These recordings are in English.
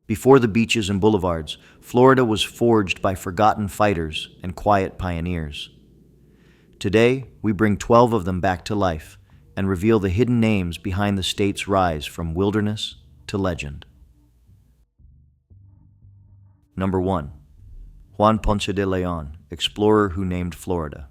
Before the beaches and boulevards, Florida was forged by forgotten fighters and quiet pioneers. Today, we bring 12 of them back to life and reveal the hidden names behind the state's rise from wilderness to legend. Number 1. Juan Ponce de León, explorer who named Florida.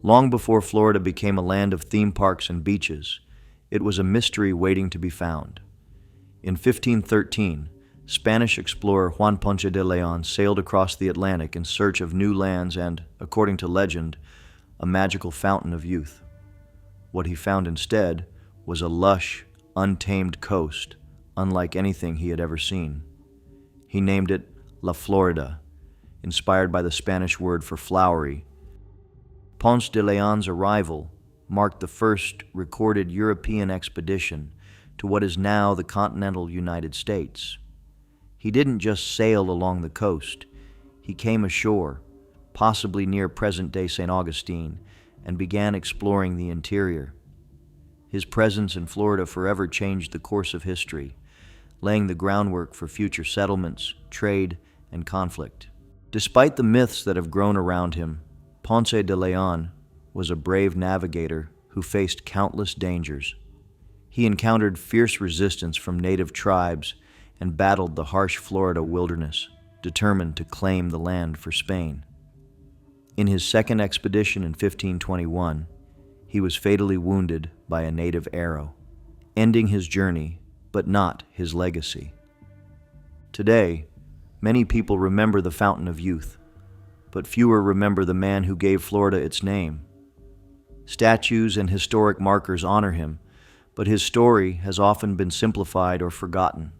Long before Florida became a land of theme parks and beaches, it was a mystery waiting to be found. In 1513, Spanish explorer Juan Ponce de León sailed across the Atlantic in search of new lands and, according to legend, a magical fountain of youth. What he found instead was a lush, untamed coast, unlike anything he had ever seen. He named it La Florida, inspired by the Spanish word for flowery. Ponce de León's arrival marked the first recorded European expedition to what is now the continental United States. He didn't just sail along the coast. He came ashore, possibly near present-day St. Augustine, and began exploring the interior. His presence in Florida forever changed the course of history, laying the groundwork for future settlements, trade, and conflict. Despite the myths that have grown around him, Ponce de León was a brave navigator who faced countless dangers. He encountered fierce resistance from native tribes and battled the harsh Florida wilderness, determined to claim the land for Spain. In his second expedition in 1521, he was fatally wounded by a native arrow, ending his journey, but not his legacy. Today, many people remember the Fountain of Youth, but fewer remember the man who gave Florida its name. Statues and historic markers honor him, but his story has often been simplified or forgotten.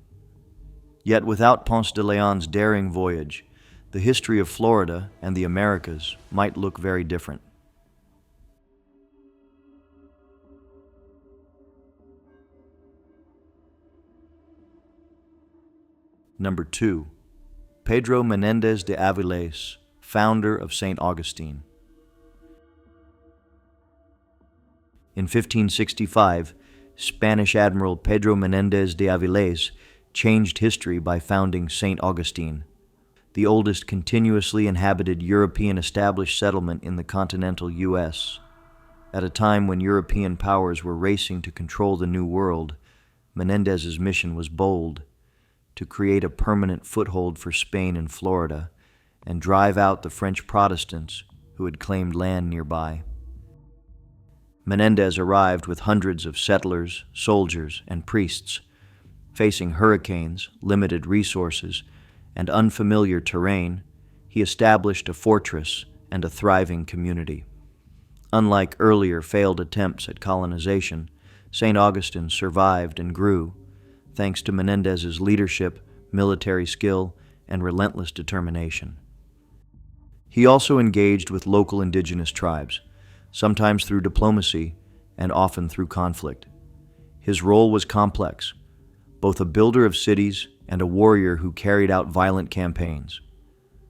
Yet without Ponce de León's daring voyage, the history of Florida and the Americas might look very different. Number 2. Pedro Menéndez de Avilés, founder of St. Augustine. In 1565, Spanish Admiral Pedro Menéndez de Avilés changed history by founding St. Augustine, the oldest continuously inhabited European established settlement in the continental U.S. At a time when European powers were racing to control the New World, Menéndez's mission was bold: to create a permanent foothold for Spain in Florida and drive out the French Protestants who had claimed land nearby. Menéndez arrived with hundreds of settlers, soldiers, and priests. Facing hurricanes, limited resources, and unfamiliar terrain, he established a fortress and a thriving community. Unlike earlier failed attempts at colonization, St. Augustine survived and grew, thanks to Menéndez's leadership, military skill, and relentless determination. He also engaged with local indigenous tribes, sometimes through diplomacy and often through conflict. His role was complex, both a builder of cities and a warrior who carried out violent campaigns.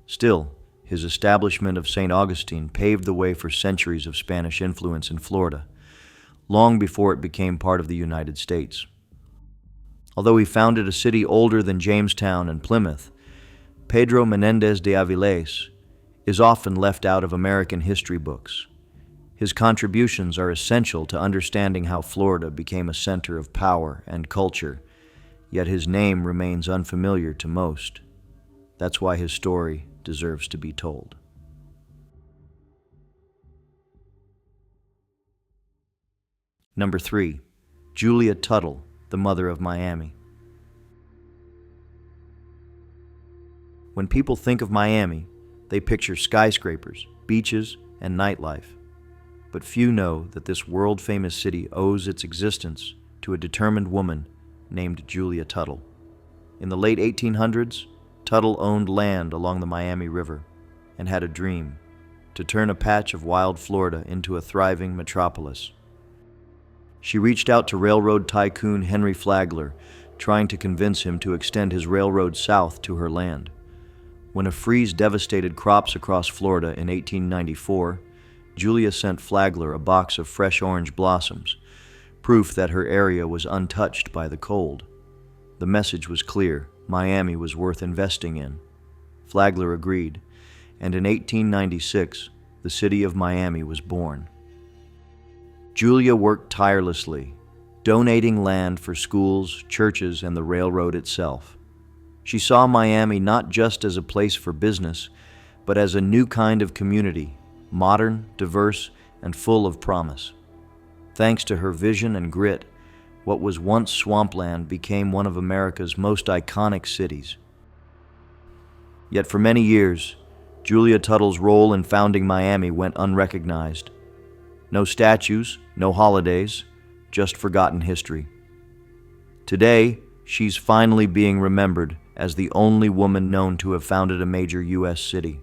Still, his establishment of St. Augustine paved the way for centuries of Spanish influence in Florida, long before it became part of the United States. Although he founded a city older than Jamestown and Plymouth, Pedro Menéndez de Avilés is often left out of American history books. His contributions are essential to understanding how Florida became a center of power and culture, yet his name remains unfamiliar to most. That's why his story deserves to be told. Number 3. Julia Tuttle, the mother of Miami. When people think of Miami, they picture skyscrapers, beaches, and nightlife. But few know that this world-famous city owes its existence to a determined woman named Julia Tuttle. In the late 1800s, Tuttle owned land along the Miami River and had a dream: to turn a patch of wild Florida into a thriving metropolis. She reached out to railroad tycoon Henry Flagler, trying to convince him to extend his railroad south to her land. When a freeze devastated crops across Florida in 1894, Julia sent Flagler a box of fresh orange blossoms, proof that her area was untouched by the cold. The message was clear. Miami was worth investing in. Flagler agreed, and in 1896, the city of Miami was born. Julia worked tirelessly, donating land for schools, churches, and the railroad itself. She saw Miami not just as a place for business, but as a new kind of community, modern, diverse, and full of promise. Thanks to her vision and grit, what was once swampland became one of America's most iconic cities. Yet for many years, Julia Tuttle's role in founding Miami went unrecognized. No statues, no holidays, just forgotten history. Today, she's finally being remembered as the only woman known to have founded a major U.S. city.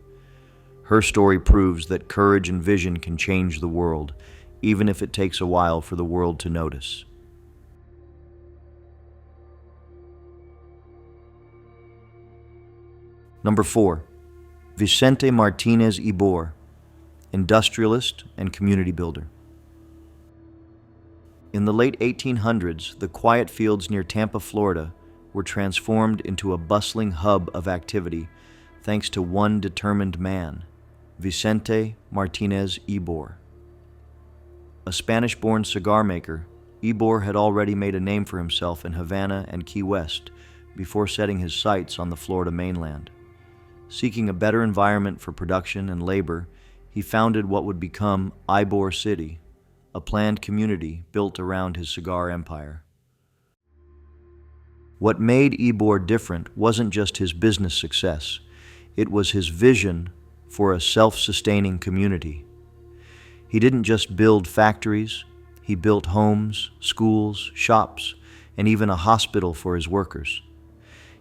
Her story proves that courage and vision can change the world, even if it takes a while for the world to notice. Number 4. Vicente Martínez Ybor, industrialist and community builder. In the late 1800s, the quiet fields near Tampa, Florida, were transformed into a bustling hub of activity thanks to one determined man, Vicente Martínez Ybor. A Spanish-born cigar maker, Ybor had already made a name for himself in Havana and Key West before setting his sights on the Florida mainland. Seeking a better environment for production and labor, he founded what would become Ybor City, a planned community built around his cigar empire. What made Ybor different wasn't just his business success, it was his vision for a self-sustaining community. He didn't just build factories, he built homes, schools, shops, and even a hospital for his workers.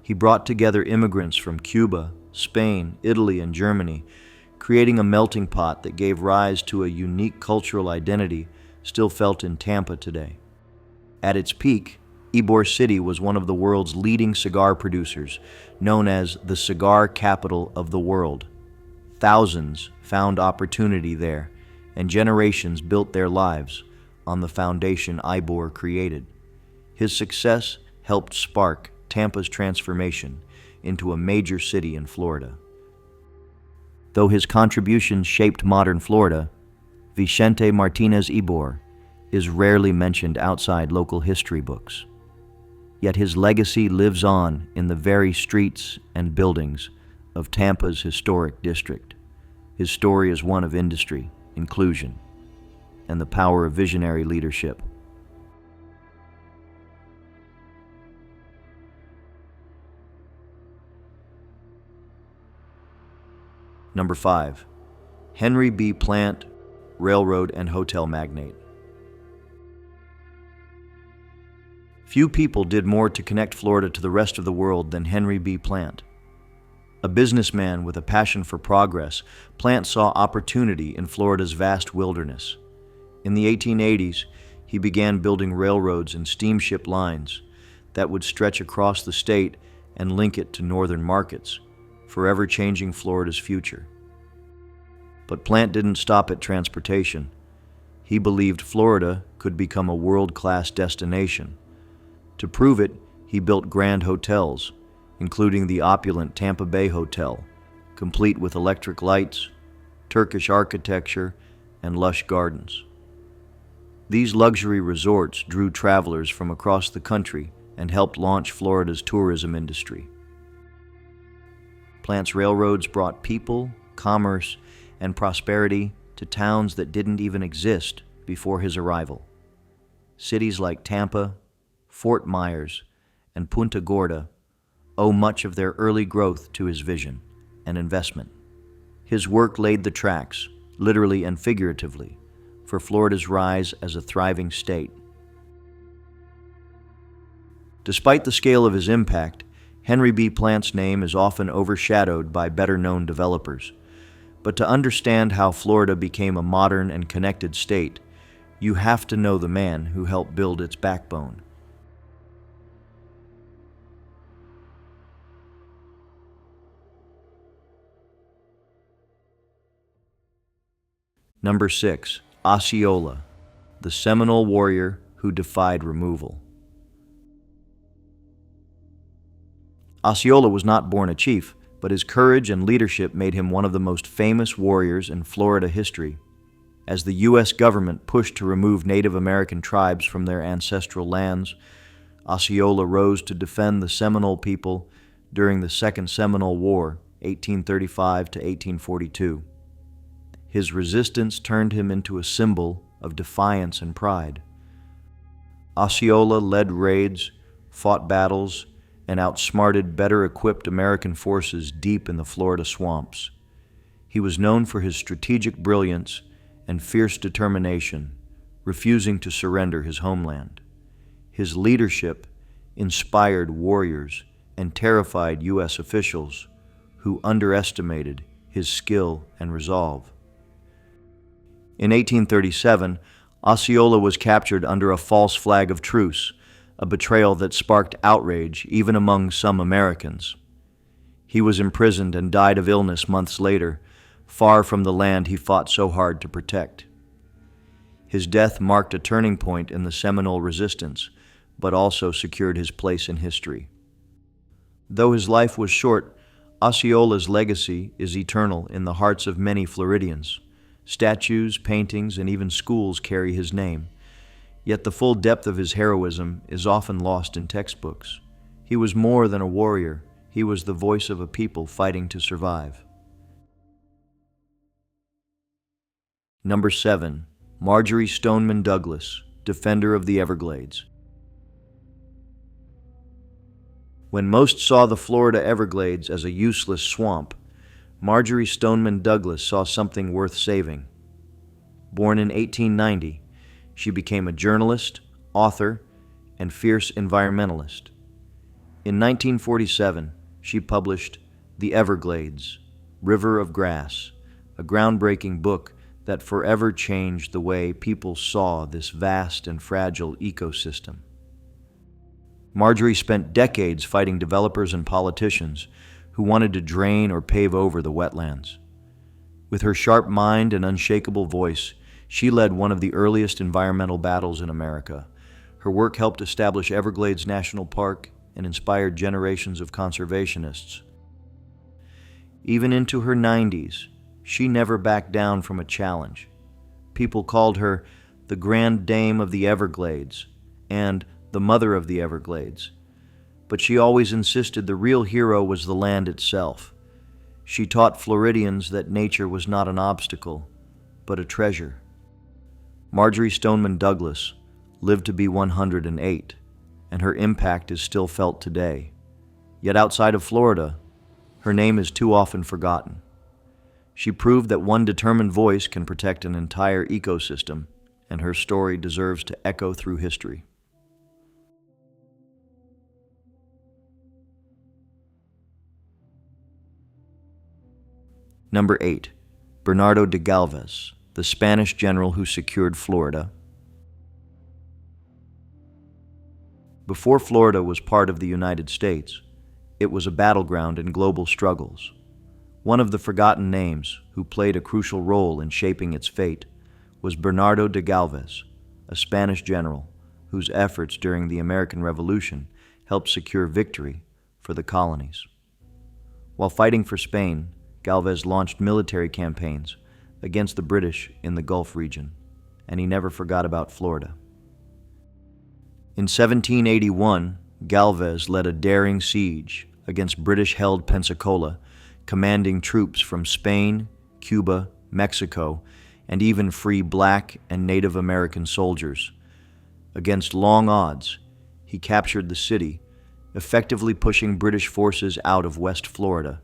He brought together immigrants from Cuba, Spain, Italy, and Germany, creating a melting pot that gave rise to a unique cultural identity still felt in Tampa today. At its peak, Ybor City was one of the world's leading cigar producers, known as the cigar capital of the world. Thousands found opportunity there, and generations built their lives on the foundation Ybor created. His success helped spark Tampa's transformation into a major city in Florida. Though his contributions shaped modern Florida, Vicente Martínez Ybor is rarely mentioned outside local history books. Yet his legacy lives on in the very streets and buildings of Tampa's historic district. His story is one of industry, inclusion, and the power of visionary leadership. Number 5. Henry B. Plant, railroad and hotel magnate. Few people did more to connect Florida to the rest of the world than Henry B. Plant. A businessman with a passion for progress, Plant saw opportunity in Florida's vast wilderness. In the 1880s, he began building railroads and steamship lines that would stretch across the state and link it to northern markets, forever changing Florida's future. But Plant didn't stop at transportation. He believed Florida could become a world-class destination. To prove it, he built grand hotels, including the opulent Tampa Bay Hotel, complete with electric lights, Turkish architecture, and lush gardens. These luxury resorts drew travelers from across the country and helped launch Florida's tourism industry. Plant's railroads brought people, commerce, and prosperity to towns that didn't even exist before his arrival. Cities like Tampa, Fort Myers, and Punta Gorda owe much of their early growth to his vision and investment. His work laid the tracks, literally and figuratively, for Florida's rise as a thriving state. Despite the scale of his impact, Henry B. Plant's name is often overshadowed by better-known developers. But to understand how Florida became a modern and connected state, you have to know the man who helped build its backbone. Number 6. Osceola, the Seminole warrior who defied removal. Osceola was not born a chief, but his courage and leadership made him one of the most famous warriors in Florida history. As the U.S. government pushed to remove Native American tribes from their ancestral lands, Osceola rose to defend the Seminole people during the Second Seminole War, 1835 to 1842. His resistance turned him into a symbol of defiance and pride. Osceola led raids, fought battles, and outsmarted better-equipped American forces deep in the Florida swamps. He was known for his strategic brilliance and fierce determination, refusing to surrender his homeland. His leadership inspired warriors and terrified U.S. officials who underestimated his skill and resolve. In 1837, Osceola was captured under a false flag of truce, a betrayal that sparked outrage even among some Americans. He was imprisoned and died of illness months later, far from the land he fought so hard to protect. His death marked a turning point in the Seminole resistance, but also secured his place in history. Though his life was short, Osceola's legacy is eternal in the hearts of many Floridians. Statues, paintings, and even schools carry his name. Yet the full depth of his heroism is often lost in textbooks. He was more than a warrior. He was the voice of a people fighting to survive. Number 7. Marjory Stoneman Douglas, Defender of the Everglades. When most saw the Florida Everglades as a useless swamp, Marjory Stoneman Douglas saw something worth saving. Born in 1890, she became a journalist, author, and fierce environmentalist. In 1947, she published The Everglades, River of Grass, a groundbreaking book that forever changed the way people saw this vast and fragile ecosystem. Marjory spent decades fighting developers and politicians who wanted to drain or pave over the wetlands. With her sharp mind and unshakable voice, she led one of the earliest environmental battles in America. Her work helped establish Everglades National Park and inspired generations of conservationists. Even into her 90s, she never backed down from a challenge. People called her the Grand Dame of the Everglades and the Mother of the Everglades. But she always insisted the real hero was the land itself. She taught Floridians that nature was not an obstacle, but a treasure. Marjory Stoneman Douglas lived to be 108, and her impact is still felt today. Yet outside of Florida, her name is too often forgotten. She proved that one determined voice can protect an entire ecosystem, and her story deserves to echo through history. Number 8. Bernardo de Gálvez, the Spanish general who secured Florida. Before Florida was part of the United States, it was a battleground in global struggles. One of the forgotten names who played a crucial role in shaping its fate was Bernardo de Gálvez, a Spanish general whose efforts during the American Revolution helped secure victory for the colonies. While fighting for Spain, Gálvez launched military campaigns against the British in the Gulf region, and he never forgot about Florida. In 1781, Gálvez led a daring siege against British-held Pensacola, commanding troops from Spain, Cuba, Mexico, and even free black and Native American soldiers. Against long odds, he captured the city, effectively pushing British forces out of West Florida.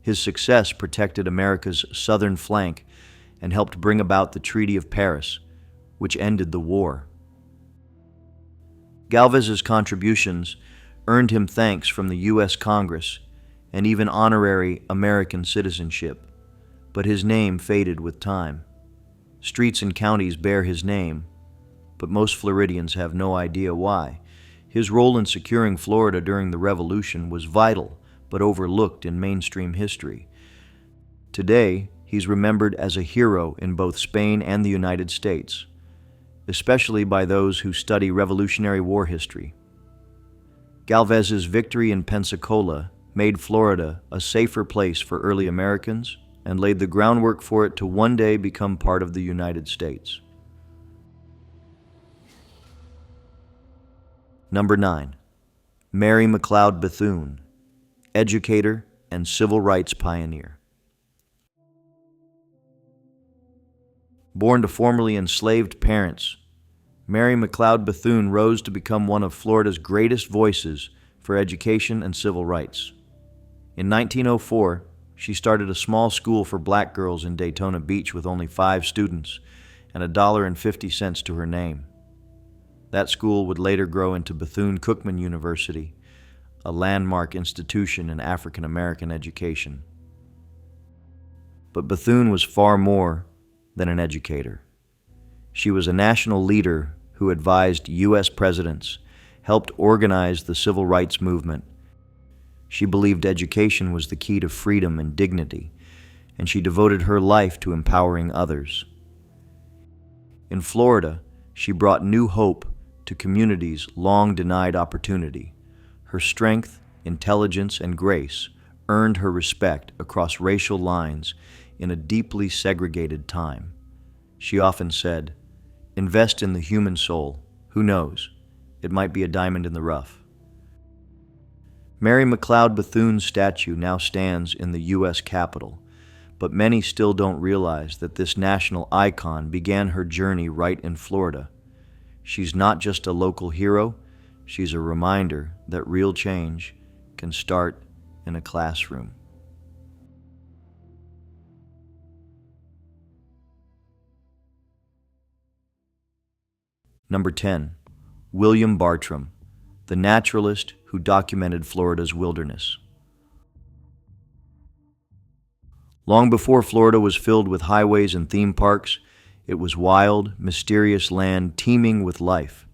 His success protected America's southern flank and helped bring about the Treaty of Paris, which ended the war. Gálvez's contributions earned him thanks from the U.S. Congress and even honorary American citizenship, but his name faded with time. Streets and counties bear his name, but most Floridians have no idea why. His role in securing Florida during the Revolution was vital, but overlooked in mainstream history. Today, he's remembered as a hero in both Spain and the United States, especially by those who study Revolutionary War history. Gálvez's victory in Pensacola made Florida a safer place for early Americans and laid the groundwork for it to one day become part of the United States. Number 9. Mary McLeod Bethune, educator and civil rights pioneer. Born to formerly enslaved parents, Mary McLeod Bethune rose to become one of Florida's greatest voices for education and civil rights. In 1904, she started a small school for black girls in Daytona Beach with only 5 students and $1.50 to her name. That school would later grow into Bethune-Cookman University, a landmark institution in African American education. But Bethune was far more than an educator. She was a national leader who advised U.S. presidents, helped organize the civil rights movement. She believed education was the key to freedom and dignity, and she devoted her life to empowering others. In Florida, she brought new hope to communities long denied opportunity. Her strength, intelligence, and grace earned her respect across racial lines in a deeply segregated time. She often said, "Invest in the human soul. Who knows? It might be a diamond in the rough." Mary McLeod Bethune's statue now stands in the U.S. Capitol, but many still don't realize that this national icon began her journey right in Florida. She's not just a local hero, she's a reminder that real change can start in a classroom. Number 10. William Bartram, the naturalist who documented Florida's wilderness. Long before Florida was filled with highways and theme parks, it was wild, mysterious land teeming with life.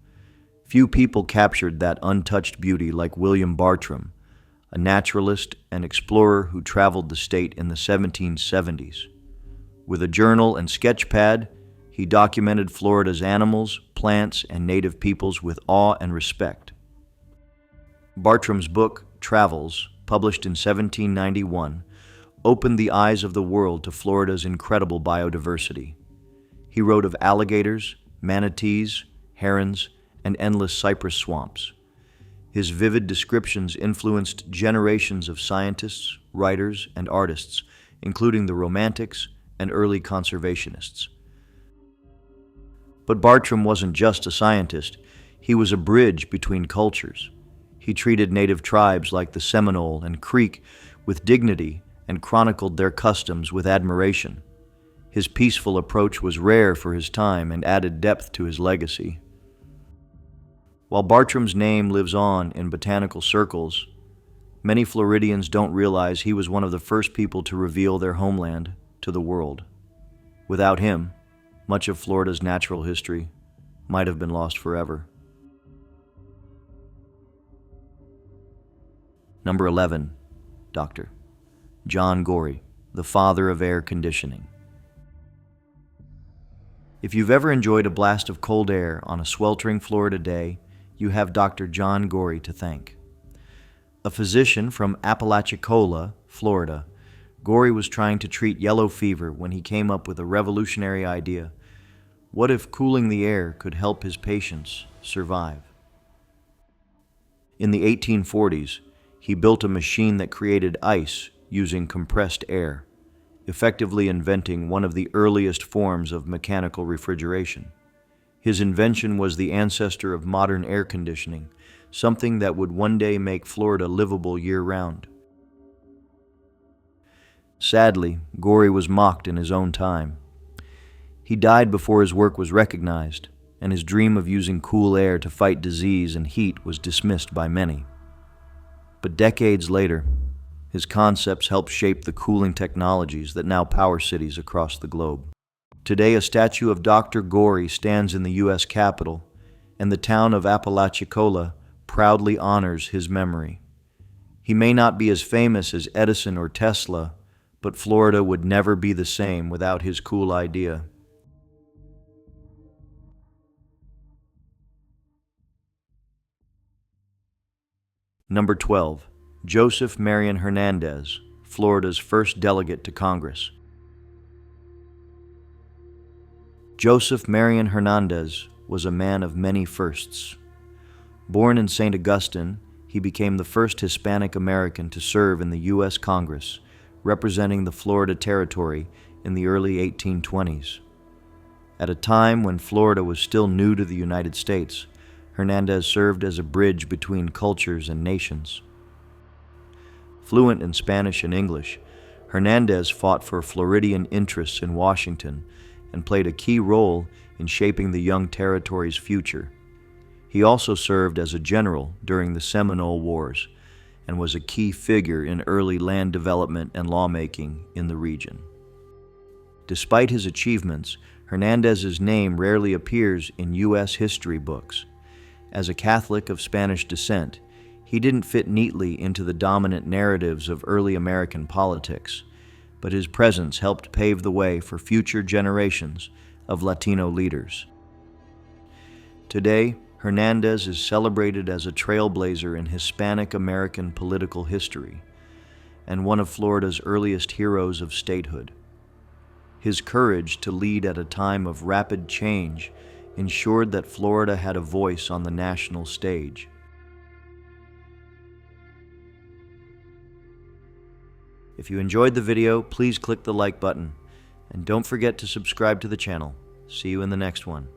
Few people captured that untouched beauty like William Bartram, a naturalist and explorer who traveled the state in the 1770s. With a journal and sketch pad, he documented Florida's animals, plants, and native peoples with awe and respect. Bartram's book, Travels, published in 1791, opened the eyes of the world to Florida's incredible biodiversity. He wrote of alligators, manatees, herons, and endless cypress swamps. His vivid descriptions influenced generations of scientists, writers, and artists, including the Romantics and early conservationists. But Bartram wasn't just a scientist, he was a bridge between cultures. He treated native tribes like the Seminole and Creek with dignity and chronicled their customs with admiration. His peaceful approach was rare for his time and added depth to his legacy. While Bartram's name lives on in botanical circles, many Floridians don't realize he was one of the first people to reveal their homeland to the world. Without him, much of Florida's natural history might have been lost forever. Number 11. Dr. John Gorrie, the father of air conditioning. If you've ever enjoyed a blast of cold air on a sweltering Florida day, you have Dr. John Gorrie to thank. A physician from Apalachicola, Florida, Gorrie was trying to treat yellow fever when he came up with a revolutionary idea. What if cooling the air could help his patients survive? In the 1840s, he built a machine that created ice using compressed air, effectively inventing one of the earliest forms of mechanical refrigeration. His invention was the ancestor of modern air conditioning, something that would one day make Florida livable year-round. Sadly, Gorrie was mocked in his own time. He died before his work was recognized, and his dream of using cool air to fight disease and heat was dismissed by many. But decades later, his concepts helped shape the cooling technologies that now power cities across the globe. Today, a statue of Dr. Gorrie stands in the U.S. Capitol, and the town of Apalachicola proudly honors his memory. He may not be as famous as Edison or Tesla, but Florida would never be the same without his cool idea. Number 12. Joseph Marion Hernández, Florida's first delegate to Congress. Joseph Marion Hernández was a man of many firsts. Born in St. Augustine, he became the first Hispanic American to serve in the U.S. Congress, representing the Florida Territory in the early 1820s. At a time when Florida was still new to the United States, Hernández served as a bridge between cultures and nations. Fluent in Spanish and English, Hernández fought for Floridian interests in Washington and played a key role in shaping the young territory's future. He also served as a general during the Seminole Wars and was a key figure in early land development and lawmaking in the region. Despite his achievements, Hernández's name rarely appears in U.S. history books. As a Catholic of Spanish descent, he didn't fit neatly into the dominant narratives of early American politics, but his presence helped pave the way for future generations of Latino leaders. Today, Hernández is celebrated as a trailblazer in Hispanic American political history and one of Florida's earliest heroes of statehood. His courage to lead at a time of rapid change ensured that Florida had a voice on the national stage. If you enjoyed the video, please click the like button, and don't forget to subscribe to the channel. See you in the next one.